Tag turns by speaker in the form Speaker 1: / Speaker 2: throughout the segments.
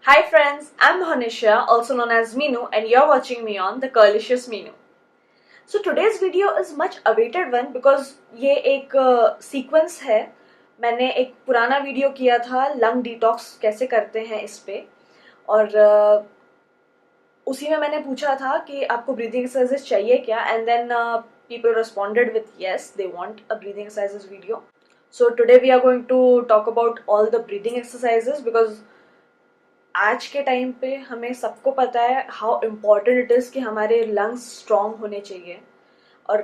Speaker 1: Hi friends, I'm Hanisha, also known as Minu, and you're watching me on The Curlicious Minu. So today's video is much awaited one because ये एक sequence है. मैंने एक पुराना video किया था lung detox कैसे करते हैं इस पे, और उसी में मैंने पूछा था कि आपको ब्रीदिंग एक्सरसाइजेस चाहिए क्या, and then people responded with yes, they want a breathing exercises video. So today we are going to talk about all the breathing exercises because आज के टाइम पे हमें सबको पता है हाउ इम्पॉर्टेंट इट इज़ कि हमारे लंग्स स्ट्रांग होने चाहिए. और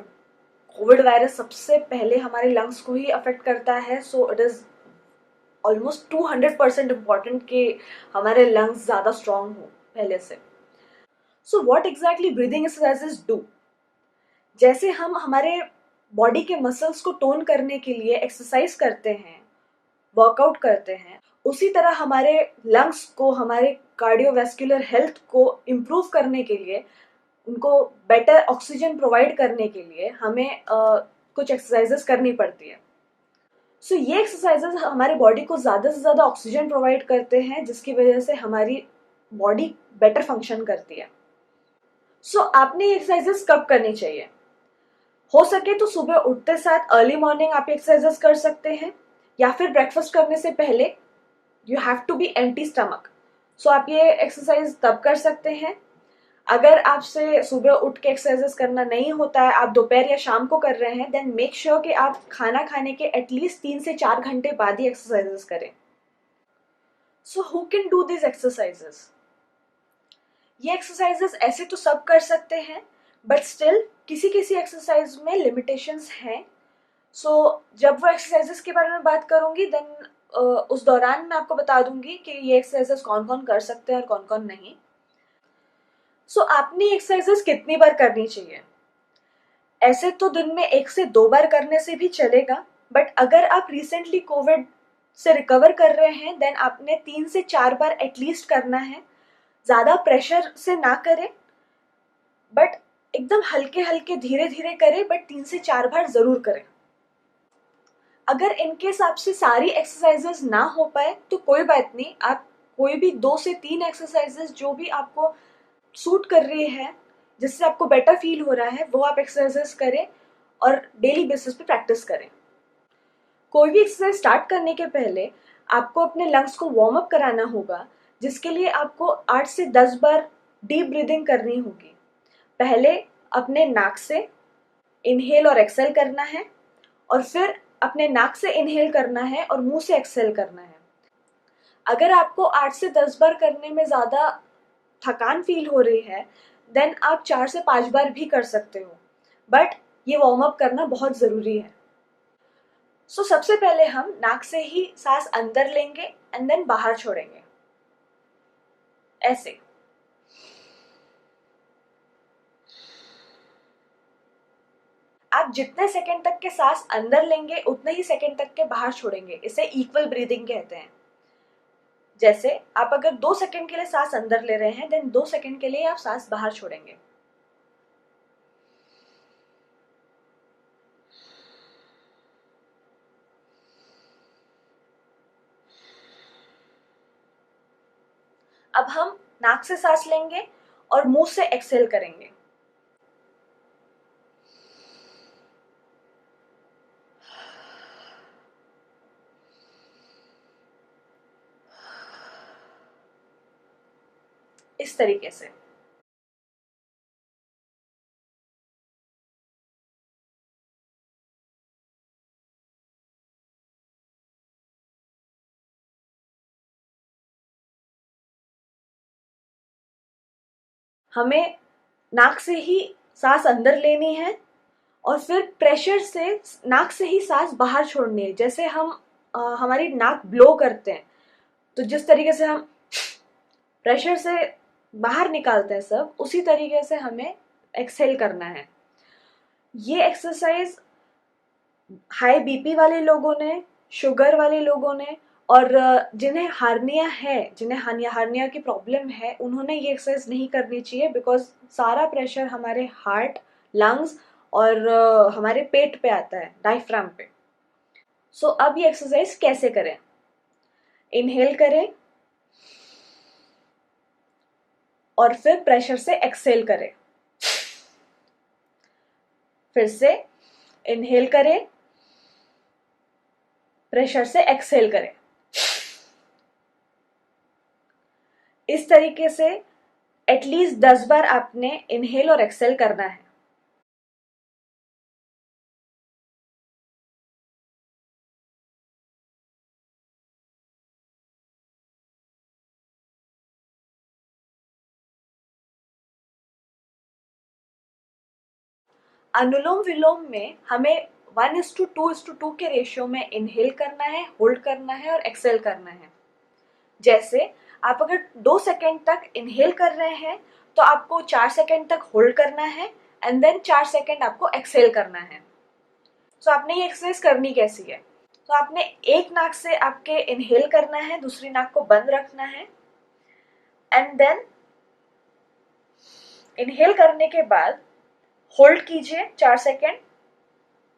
Speaker 1: कोविड वायरस सबसे पहले हमारे लंग्स को ही अफेक्ट करता है, so it is almost 200% important कि हमारे लंग्स ज़्यादा स्ट्रांग हो पहले से. So what exactly breathing exercises do. जैसे हम हमारे बॉडी के मसल्स को टोन करने के लिए एक्सरसाइज करते हैं, वर्कआउट करते हैं, उसी तरह हमारे लंग्स को, हमारे कार्डियोवैस्कुलर हेल्थ को इम्प्रूव करने के लिए, उनको बेटर ऑक्सीजन प्रोवाइड करने के लिए हमें कुछ एक्सरसाइजेस करनी पड़ती है. सो ये एक्सरसाइजेस हमारे बॉडी को ज़्यादा से ज़्यादा ऑक्सीजन प्रोवाइड करते हैं, जिसकी वजह से हमारी बॉडी बेटर फंक्शन करती है. सो आपने ये एक्सरसाइजेस कब करनी चाहिए? हो सके तो सुबह उठते साथ अर्ली मॉर्निंग आप एक्सरसाइजेस कर सकते हैं, या फिर ब्रेकफास्ट करने से पहले. You have to be empty stomach. So आप ये एक्सरसाइज तब कर सकते हैं. अगर आपसे सुबह उठ के एक्सरसाइजेस करना नहीं होता है, आप दोपहर या शाम को कर रहे हैं, देन मेक श्योर कि आप खाना खाने के एटलीस्ट 3 से 4 घंटे बाद ही एक्सरसाइजेस करें. So who can do this exercises? ये एक्सरसाइजेस ऐसे तो सब कर सकते हैं, बट स्टिल किसी किसी एक्सरसाइज में लिमिटेशंस हैं. सो जब वो एक्सरसाइजेस के बारे में बात करूंगी, देन उस दौरान मैं आपको बता दूंगी कि ये एक्सरसाइजेस कौन कौन कर सकते हैं और कौन कौन नहीं. सो आपने एक्सरसाइजेस कितनी बार करनी चाहिए? ऐसे तो दिन में 1 से 2 बार करने से भी चलेगा, बट अगर आप रिसेंटली कोविड से रिकवर कर रहे हैं, देन आपने 3 से 4 बार एटलीस्ट करना है. ज़्यादा प्रेशर से ना करें, बट एकदम हल्के हल्के धीरे धीरे करें, बट 3 से 4 बार ज़रूर करें. अगर इनकेस आपसे सारी एक्सरसाइजेस ना हो पाए तो कोई बात नहीं, आप कोई भी 2 से 3 एक्सरसाइजेस जो भी आपको सूट कर रही है, जिससे आपको बेटर फील हो रहा है, वो आप एक्सरसाइजेस करें और डेली बेसिस पे प्रैक्टिस करें. कोई भी एक्सरसाइज स्टार्ट करने के पहले आपको अपने लंग्स को वार्म अप कराना होगा, जिसके लिए आपको 8 से 10 बार डीप ब्रीदिंग करनी होगी. पहले अपने नाक से इनहेल और एक्सेल करना है, और फिर अपने नाक से इनहेल करना है और मुंह से एक्सेल करना है. अगर आपको 8 से 10 बार करने में ज़्यादा थकान फील हो रही है, देन आप 4 से 5 बार भी कर सकते हो, बट ये वार्म अप करना बहुत ज़रूरी है. सो सबसे पहले हम नाक से ही सांस अंदर लेंगे एंड देन बाहर छोड़ेंगे, ऐसे. आप जितने सेकंड तक के सांस अंदर लेंगे उतने ही सेकंड तक के बाहर छोड़ेंगे. इसे इक्वल ब्रीदिंग कहते हैं. जैसे आप अगर 2 सेकंड के लिए सांस अंदर ले रहे हैं, देन 2 सेकंड के लिए आप सांस बाहर छोड़ेंगे. अब हम नाक से सांस लेंगे और मुंह से एक्सहेल करेंगे. इस तरीके से. हमें नाक से ही सांस अंदर लेनी है और फिर प्रेशर से नाक से ही सांस बाहर छोड़नी है. जैसे हम हमारी नाक ब्लो करते हैं, तो जिस तरीके से हम प्रेशर से बाहर निकालते हैं सब, उसी तरीके से हमें एक्सहेल करना है. ये एक्सरसाइज हाई बीपी वाले लोगों ने, शुगर वाले लोगों ने, और जिन्हें हार्निया है, जिन्हें हार्निया की प्रॉब्लम है, उन्होंने ये एक्सरसाइज नहीं करनी चाहिए, बिकॉज सारा प्रेशर हमारे हार्ट, लंग्स और हमारे पेट पे आता है, डायफ्राम पे. सो अब ये एक्सरसाइज कैसे करें? इनहेल करें, और फिर प्रेशर से एक्सहेल करें। फिर से इनहेल करें, प्रेशर से एक्सहेल करें। इस तरीके से एटलीस्ट 10 बार आपने इनहेल और एक्सहेल करना है। अनुलोम विलोम में हमें 1:2:2 के रेशियो में इनहेल करना है, होल्ड करना है और एक्सहेल करना है। जैसे आप अगर 2 सेकेंड तक इनहेल कर रहे हैं तो आपको 4 सेकेंड तक होल्ड करना है एंड देन 4 सेकेंड आपको एक्सहेल करना है। तो आपने ये एक्सरसाइज करनी कैसी है? तो आपने एक नाक से आपके इनहेल करना है, दूसरी नाक को बंद रखना है एंड देन इनहेल करने के बाद होल्ड कीजिए 4 सेकेंड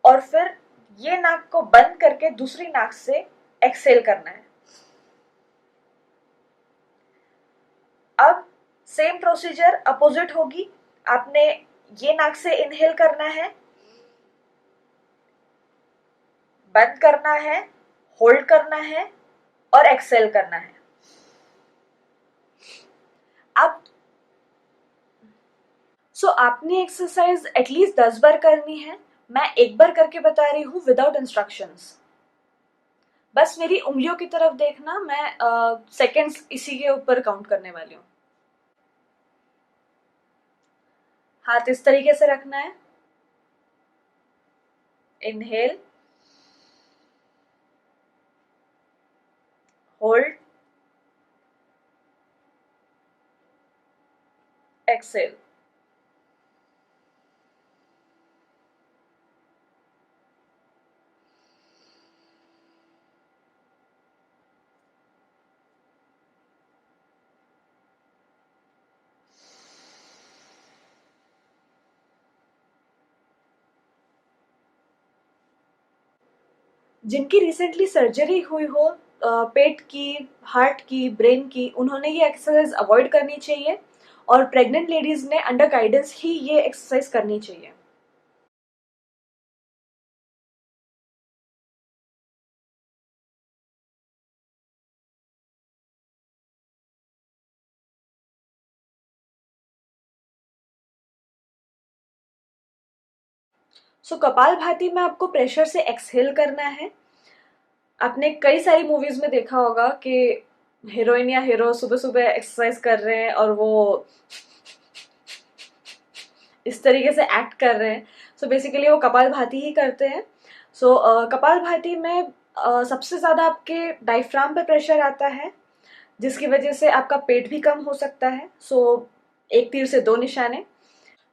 Speaker 1: और फिर ये नाक को बंद करके दूसरी नाक से एक्सहेल करना है। अब सेम प्रोसीजर अपोजिट होगी। आपने ये नाक से इनहेल करना है, बंद करना है, होल्ड करना है और एक्सहेल करना है। अब आपने एक्सरसाइज एटलीस्ट 10 बार करनी है। मैं एक बार करके बता रही हूँ विदाउट इंस्ट्रक्शंस। बस मेरी उंगलियों की तरफ देखना, मैं सेकेंड्स इसी के ऊपर काउंट करने वाली हूँ। हाथ इस तरीके से रखना है, इनहेल, होल्ड, एक्सहेल। जिनकी रिसेंटली सर्जरी हुई हो पेट की, हार्ट की, ब्रेन की, उन्होंने ये एक्सरसाइज अवॉइड करनी चाहिए और प्रेग्नेंट लेडीज ने अंडर गाइडेंस ही ये एक्सरसाइज करनी चाहिए। कपालभाति में आपको प्रेशर से एक्सहेल करना है। आपने कई सारी मूवीज में देखा होगा कि हीरोइन या हीरो सुबह सुबह एक्सरसाइज कर रहे हैं और वो इस तरीके से एक्ट कर रहे हैं। बेसिकली वो कपालभाति ही करते हैं। कपालभाति में सबसे ज्यादा आपके डायफ्राम पे प्रेशर आता है, जिसकी वजह से आपका पेट भी कम हो सकता है। एक तीर से दो निशाने।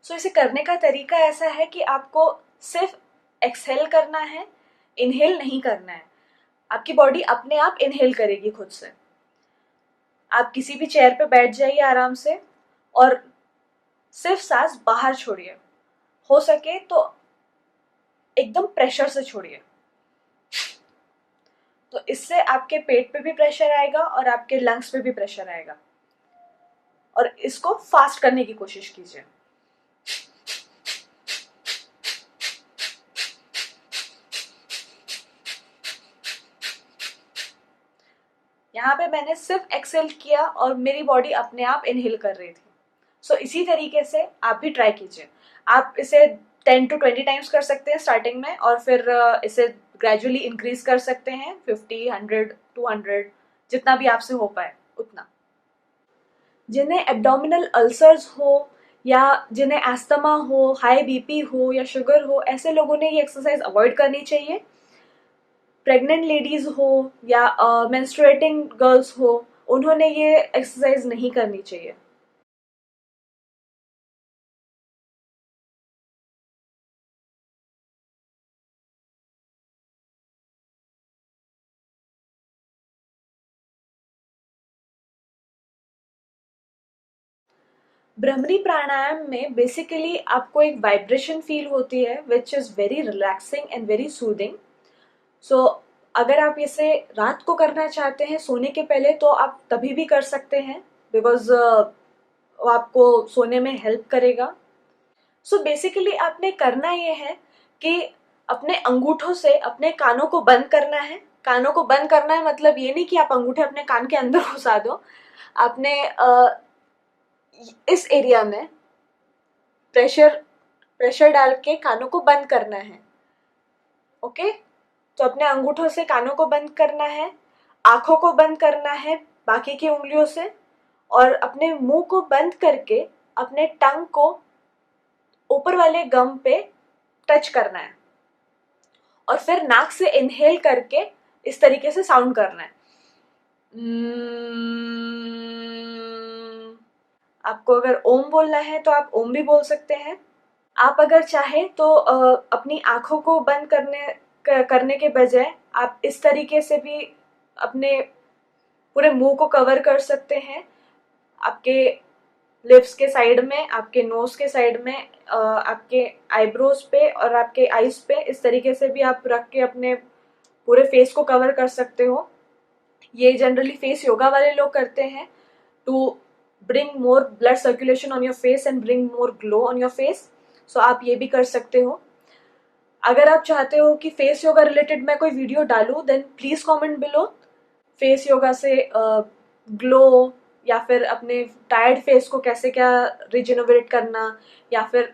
Speaker 1: इसे करने का तरीका ऐसा है कि आपको सिर्फ एक्सहेल करना है, इनहेल नहीं करना है। आपकी बॉडी अपने आप इनहेल करेगी खुद से। आप किसी भी चेयर पे बैठ जाइए आराम से और सिर्फ सांस बाहर छोड़िए। हो सके तो एकदम प्रेशर से छोड़िए। तो इससे आपके पेट पे भी प्रेशर आएगा और आपके लंग्स पे भी प्रेशर आएगा। और इसको फास्ट करने की कोशिश कीजिए। यहाँ पे मैंने सिर्फ एक्सहेल किया और मेरी बॉडी अपने आप इनहेल कर रही थी। इसी तरीके से आप भी ट्राई कीजिए। आप इसे 10 to 20 टाइम्स कर सकते हैं स्टार्टिंग में और फिर इसे ग्रेजुअली इंक्रीज कर सकते हैं 50, 100, 200, जितना भी आपसे हो पाए उतना। जिन्हें एब्डोमिनल अल्सर्स हो या जिन्हें एस्थमा हो, हाई बीपी हो या शुगर हो, ऐसे लोगों ने ये एक्सरसाइज अवॉइड करनी चाहिए। प्रेग्नेंट लेडीज हो या मेंस्ट्रुएटिंग गर्ल्स हो, उन्होंने ये एक्सरसाइज नहीं करनी चाहिए। भ्रमरी प्राणायाम में बेसिकली आपको एक वाइब्रेशन फील होती है which is very relaxing and very soothing. अगर आप इसे रात को करना चाहते हैं सोने के पहले तो आप तभी भी कर सकते हैं, बिकॉज वो आपको सोने में हेल्प करेगा। सो बेसिकली आपने करना ये है कि अपने अंगूठों से अपने कानों को बंद करना है। कानों को बंद करना है मतलब ये नहीं कि आप अंगूठे अपने कान के अंदर घुसा दो। आपने इस एरिया में प्रेशर प्रेशर डाल के कानों को बंद करना है। ओके, तो अपने अंगूठों से कानों को बंद करना है, आंखों को बंद करना है बाकी की उंगलियों से, और अपने मुंह को बंद करके अपने टंग को ऊपर वाले गम पे टच करना है और फिर नाक से इनहेल करके इस तरीके से साउंड करना है। आपको अगर ओम बोलना है तो आप ओम भी बोल सकते हैं। आप अगर चाहे तो अपनी आंखों को बंद करने के बजाय आप इस तरीके से भी अपने पूरे मुंह को कवर कर सकते हैं। आपके लिप्स के साइड में, आपके नोज के साइड में, आपके आईब्रोज पे और आपके आईज पे इस तरीके से भी आप रख के अपने पूरे फेस को कवर कर सकते हो। ये जनरली फेस योगा वाले लोग करते हैं to bring more blood circulation on your face and bring more glow on your face. So आप ये भी कर सकते हो। अगर आप चाहते हो कि फेस योगा रिलेटेड मैं कोई वीडियो डालूं then please comment below. Face yoga से ग्लो या फिर अपने टायर्ड फेस को कैसे क्या रिजेनोवेट करना या फिर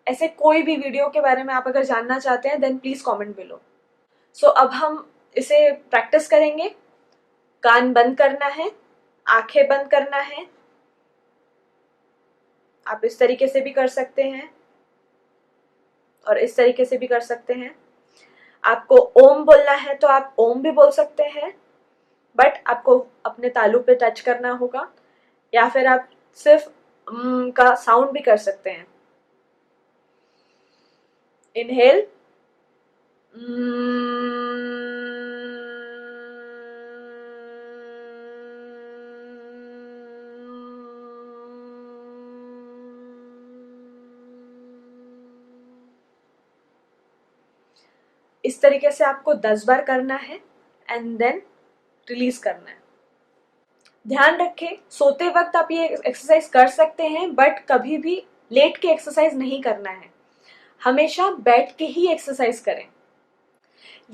Speaker 1: ऐसे कोई भी वीडियो के बारे में आप अगर जानना चाहते हैं देन प्लीज कमेंट बिलो। सो अब हम इसे प्रैक्टिस करेंगे। कान बंद करना है, आंखें बंद करना है। आप इस तरीके से भी कर सकते हैं और इस तरीके से भी कर सकते हैं। आपको ओम बोलना है तो आप ओम भी बोल सकते हैं, बट आपको अपने तालू पे टच करना होगा, या फिर आप सिर्फ का साउंड भी कर सकते हैं। इनहेल, इस तरीके से आपको 10 बार करना है एंड देन रिलीज करना है। ध्यान रखें, सोते वक्त आप ये एक्सरसाइज कर सकते हैं बट कभी भी लेट के एक्सरसाइज नहीं करना है। हमेशा बैठ के ही एक्सरसाइज करें।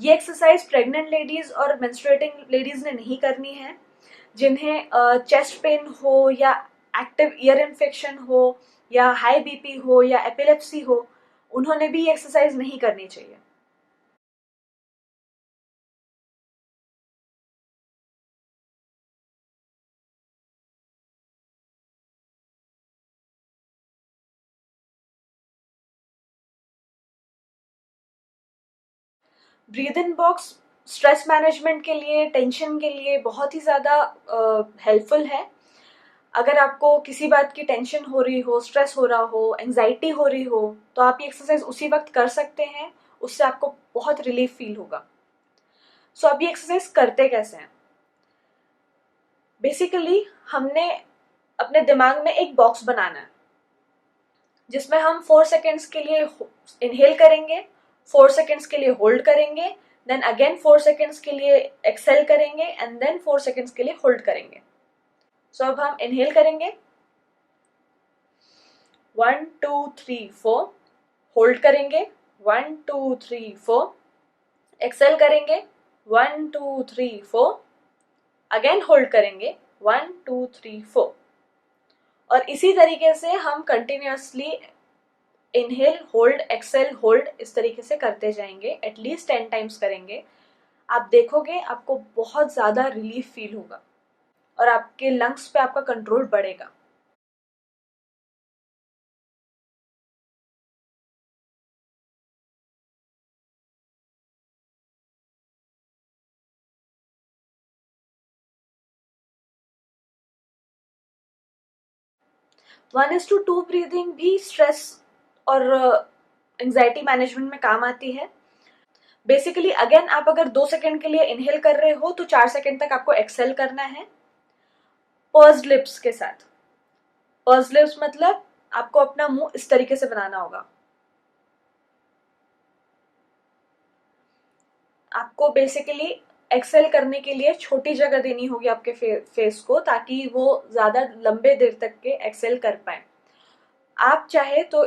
Speaker 1: ये एक्सरसाइज प्रेग्नेंट लेडीज और मेंस्ट्रुएटिंग लेडीज ने नहीं करनी है। जिन्हें चेस्ट पेन हो या एक्टिव ईयर इन्फेक्शन हो या हाई बीपी हो या एपिलेप्सी हो, उन्होंने भी ये एक्सरसाइज नहीं करनी चाहिए। Breathe in box stress management के लिए, टेंशन के लिए बहुत ही ज़्यादा हेल्पफुल है। अगर आपको किसी बात की टेंशन हो रही हो, स्ट्रेस हो रहा हो, एंजाइटी हो रही हो, तो आप ये एक्सरसाइज उसी वक्त कर सकते हैं। उससे आपको बहुत रिलीफ फील होगा। सो अब ये एक्सरसाइज करते कैसे हैं? बेसिकली हमने अपने दिमाग में एक बॉक्स बनाना है जिसमें हम 4 सेकेंड्स के लिए इनहेल करेंगे, 4 सेकेंड्स के लिए होल्ड करेंगे, देन अगेन 4 सेकेंड्स के लिए एक्सेल करेंगे एंड देन 4 सेकेंड्स के लिए होल्ड करेंगे। सो अब हम इनहेल करेंगे 1 2 3 4, होल्ड करेंगे 1 2 3 4, एक्सेल करेंगे 1 2 3 4, अगेन होल्ड करेंगे 1 2 3 4। और इसी तरीके से हम continuously inhale hold exhale hold इस तरीके से करते जाएंगे। एटलीस्ट 10 टाइम्स करेंगे। आप देखोगे आपको बहुत ज़्यादा रिलीफ फील होगा और आपके लंग्स पे आपका कंट्रोल बढ़ेगा। One is to two breathing भी स्ट्रेस और एंजाइटी मैनेजमेंट में काम आती है। बेसिकली अगेन आप अगर 2 सेकेंड के लिए इनहेल कर रहे हो तो 4 सेकेंड तक आपको एक्सेल करना है पर्स्ड लिप्स के साथ। पर्स्ड लिप्स मतलब आपको अपना मुंह इस तरीके से बनाना होगा। आपको बेसिकली एक्सेल करने के लिए छोटी जगह देनी होगी आपके फेस को, ताकि वो ज़्यादा लंबे देर तक के एक्सेल कर पाए। आप चाहे तो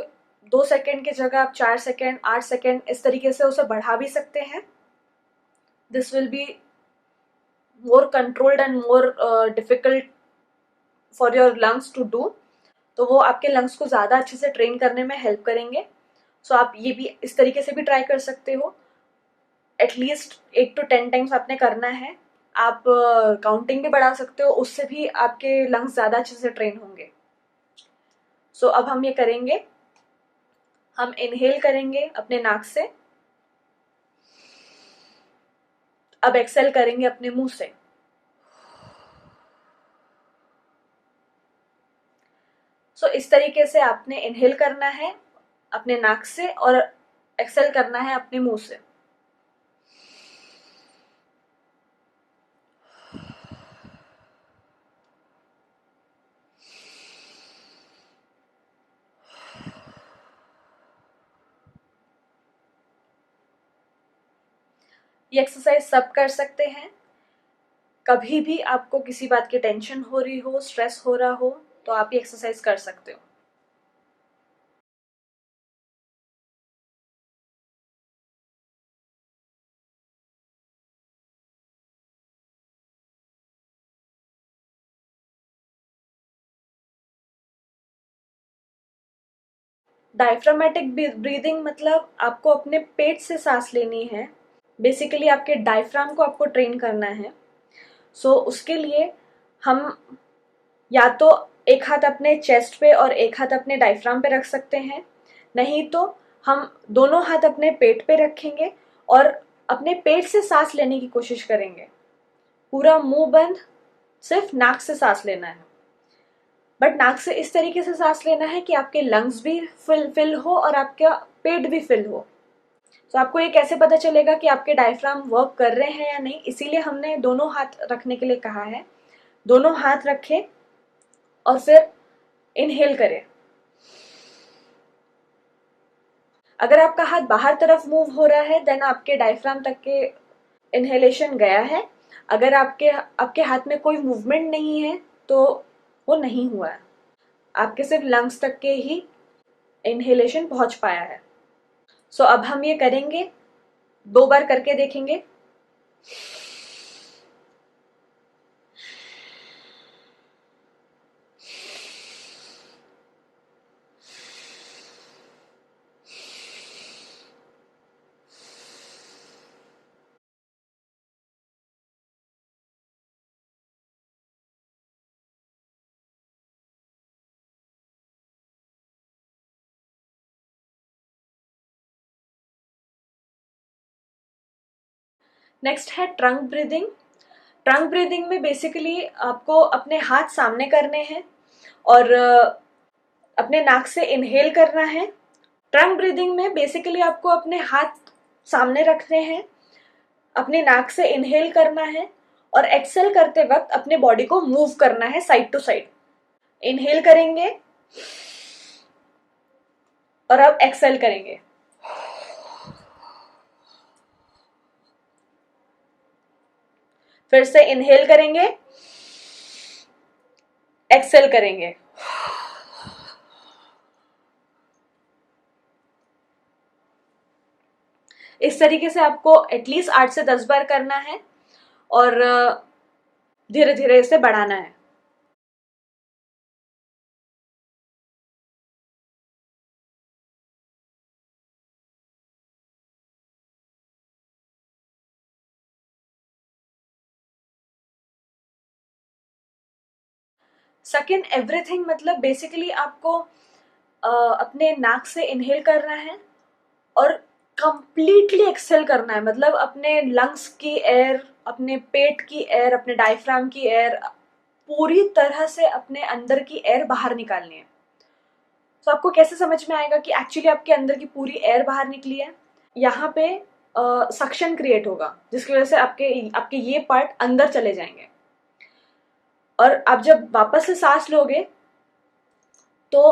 Speaker 1: 2 सेकेंड की जगह आप 4 सेकेंड, 8 सेकेंड इस तरीके से उसे बढ़ा भी सकते हैं। This will be more controlled and more difficult for your lungs to do. तो वो आपके लंग्स को ज़्यादा अच्छे से ट्रेन करने में हेल्प करेंगे। सो आप ये भी इस तरीके से भी ट्राई कर सकते हो। एटलीस्ट 8 to 10 टाइम्स आपने करना है। आप काउंटिंग भी बढ़ा सकते हो, उससे भी आपके लंग्स ज़्यादा अच्छे से ट्रेन होंगे। सो अब हम ये करेंगे, हम इनहेल करेंगे अपने नाक से, अब एक्सेल करेंगे अपने मुंह से। सो इस तरीके से आपने इनहेल करना है अपने नाक से और एक्सेल करना है अपने मुंह से। ये एक्सरसाइज सब कर सकते हैं। कभी भी आपको किसी बात की टेंशन हो रही हो, स्ट्रेस हो रहा हो, तो आप ये एक्सरसाइज कर सकते हो। डायफ्रामेटिक ब्रीदिंग मतलब आपको अपने पेट से सांस लेनी है। बेसिकली आपके डायफ्राम को आपको ट्रेन करना है। उसके लिए हम या तो एक हाथ अपने चेस्ट पे और एक हाथ अपने डायफ्राम पे रख सकते हैं, नहीं तो हम दोनों हाथ अपने पेट पे रखेंगे और अपने पेट से सांस लेने की कोशिश करेंगे। पूरा मुंह बंद, सिर्फ नाक से सांस लेना है। बट नाक से इस तरीके से सांस लेना है कि आपके लंग्स भी फिल हो और आपका पेट भी फिल हो। आपको ये कैसे पता चलेगा कि आपके डायफ्राम वर्क कर रहे हैं या नहीं, इसीलिए हमने दोनों हाथ रखने के लिए कहा है। दोनों हाथ रखें और फिर इनहेल करें। अगर आपका हाथ बाहर तरफ मूव हो रहा है देन आपके डायफ्राम तक के इनहेलेशन गया है। अगर आपके आपके हाथ में कोई मूवमेंट नहीं है तो वो नहीं हुआ है, आपके सिर्फ लंग्स तक के ही इनहेलेशन पहुंच पाया है। अब हम ये करेंगे, 2 बार करके देखेंगे। नेक्स्ट है ट्रंक ब्रीदिंग। ट्रंक ब्रीदिंग में बेसिकली आपको अपने हाथ सामने करने हैं और अपने नाक से इनहेल करना है। ट्रंक ब्रीदिंग में बेसिकली आपको अपने हाथ सामने रखने हैं, अपने नाक से इनहेल करना है और एक्सेल करते वक्त अपने बॉडी को मूव करना है साइड टू साइड। इनहेल करेंगे और अब एक्सेल करेंगे। फिर से इनहेल करेंगे, एक्सेल करेंगे। इस तरीके से आपको एटलीस्ट 8 से 10 बार करना है और धीरे धीरे इसे बढ़ाना है। सक इन एवरीथिंग मतलब बेसिकली आपको अपने नाक से इनहेल करना है और कंप्लीटली एक्सेल करना है। मतलब अपने लंग्स की एयर, अपने पेट की एयर, अपने डायफ्राम की एयर, पूरी तरह से अपने अंदर की एयर बाहर निकालनी है। आपको कैसे समझ में आएगा कि एक्चुअली आपके अंदर की पूरी एयर बाहर निकली है? यहाँ पे सक्शन क्रिएट होगा जिसकी वजह से आपके आपके ये पार्ट अंदर चले जाएंगे और आप जब वापस से सांस लोगे तो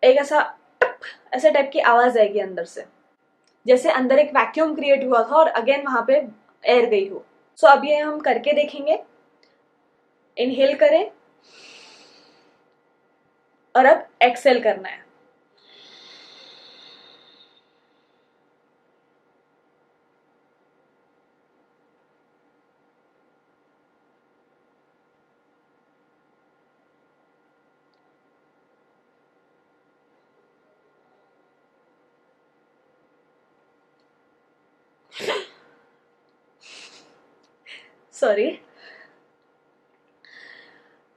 Speaker 1: एक ऐसा टाइप की आवाज आएगी अंदर से, जैसे अंदर एक वैक्यूम क्रिएट हुआ था और अगेन वहां पे एयर गई हो। सो अब ये हम करके देखेंगे। इनहेल करें और अब एक्सेल करना है। सॉरी,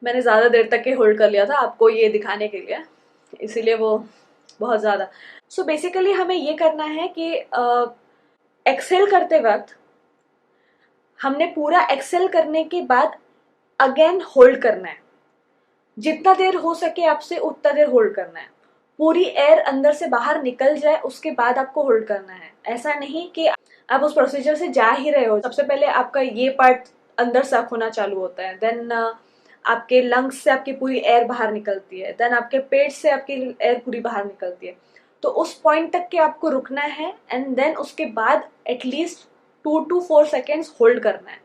Speaker 1: मैंने ज़्यादा देर तक के होल्ड कर लिया था आपको ये दिखाने के लिए, इसीलिए वो बहुत ज़्यादा। सो बेसिकली हमें ये करना है कि एक्सेल करते वक्त हमने पूरा एक्सेल करने के बाद अगेन होल्ड करना है। जितना देर हो सके आपसे उतना देर होल्ड करना है। पूरी एयर अंदर से बाहर निकल जाए उसके बाद आपको होल्ड करना है। ऐसा नहीं कि आप उस प्रोसीजर से जा ही रहे हो, सबसे पहले आपका ये पार्ट अंदर सक होना चालू होता है, देन आपके लंग्स से आपकी पूरी एयर बाहर निकलती है, देन आपके पेट से आपकी एयर पूरी बाहर निकलती है। तो उस पॉइंट तक के आपको रुकना है एंड देन उसके बाद एटलीस्ट 2 to 4 सेकेंड्स होल्ड करना है।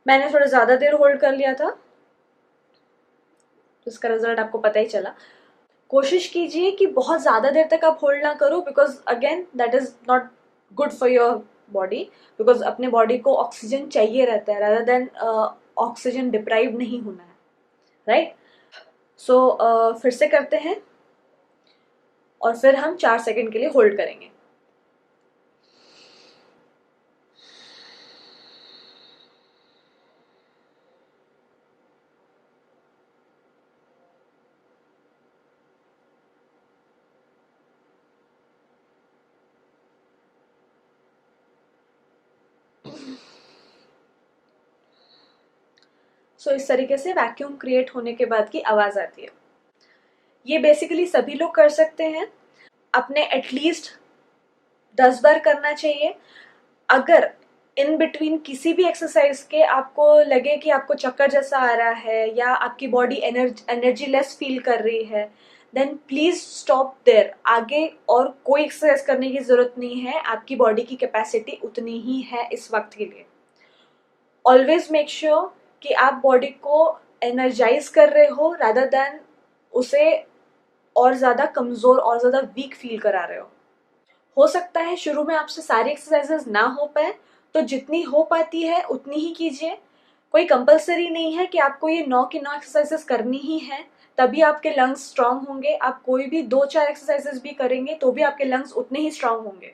Speaker 1: मैंने थोड़ा ज्यादा देर होल्ड कर लिया था, तो इसका रिजल्ट आपको पता ही चला। कोशिश कीजिए कि बहुत ज्यादा देर तक आप होल्ड ना करो, because again that is not good for your body, because अपने बॉडी को ऑक्सीजन चाहिए रहता है, रादर देन ऑक्सीजन डिप्राइव नहीं होना है, राइट। सो फिर से करते हैं और फिर हम 4 सेकेंड के लिए होल्ड करेंगे। सो इस तरीके से वैक्यूम क्रिएट होने के बाद की आवाज आती है। ये बेसिकली सभी लोग कर सकते हैं, अपने एटलीस्ट 10 बार करना चाहिए। अगर इन बिटवीन किसी भी एक्सरसाइज के आपको लगे कि आपको चक्कर जैसा आ रहा है या आपकी बॉडी एनर्जी लेस फील कर रही है, देन प्लीज स्टॉप देयर। आगे और कोई एक्सरसाइज करने की जरूरत नहीं है, आपकी बॉडी की कैपेसिटी उतनी ही है इस वक्त के लिए। ऑलवेज मेक श्योर कि आप बॉडी को एनर्जाइज कर रहे हो रादर देन उसे और ज्यादा कमजोर और ज्यादा वीक फील करा रहे हो सकता है शुरू में आपसे सारी एक्सरसाइजेस ना हो पाए, तो जितनी हो पाती है उतनी ही कीजिए। कोई कंपलसरी नहीं है कि आपको ये 9 की 9 एक्सरसाइजेस करनी ही है, तभी आपके लंग्स स्ट्रांग होंगे। आप कोई भी 2-4 एक्सरसाइजेस भी करेंगे तो भी आपके लंग्स उतने ही स्ट्रांग होंगे।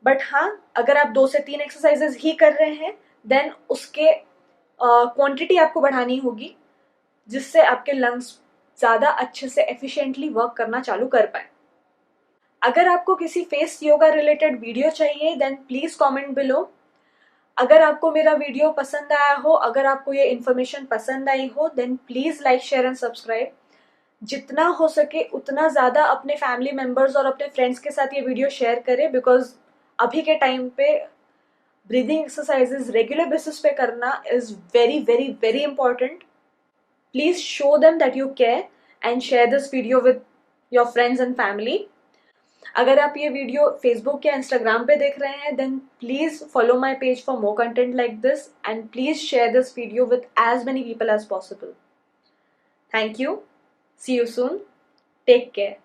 Speaker 1: बट हाँ, अगर आप 2 से 3 एक्सरसाइजेस ही कर रहे हैं, देन उसके क्वांटिटी आपको बढ़ानी होगी, जिससे आपके लंग्स ज्यादा अच्छे से एफिशिएंटली वर्क करना चालू कर पाए। अगर आपको किसी फेस योगा रिलेटेड वीडियो चाहिए, देन प्लीज कमेंट बिलो। अगर आपको मेरा वीडियो पसंद आया हो, अगर आपको ये इन्फॉर्मेशन पसंद आई हो, then please like, share and subscribe. जितना हो सके उतना ज्यादा अपने फैमिली मेंबर्स और अपने फ्रेंड्स के साथ ये वीडियो शेयर करें, बिकॉज अभी के टाइम पे ब्रीदिंग एक्सरसाइजेस रेगुलर बेसिस पे करना is very very very important. Please show them that you care and share this video with your friends and family. अगर आप ये वीडियो फेसबुक या इंस्टाग्राम पे देख रहे हैं, then please follow my page for more content like this and please share this video with as many people as possible. Thank you, see you soon, take care.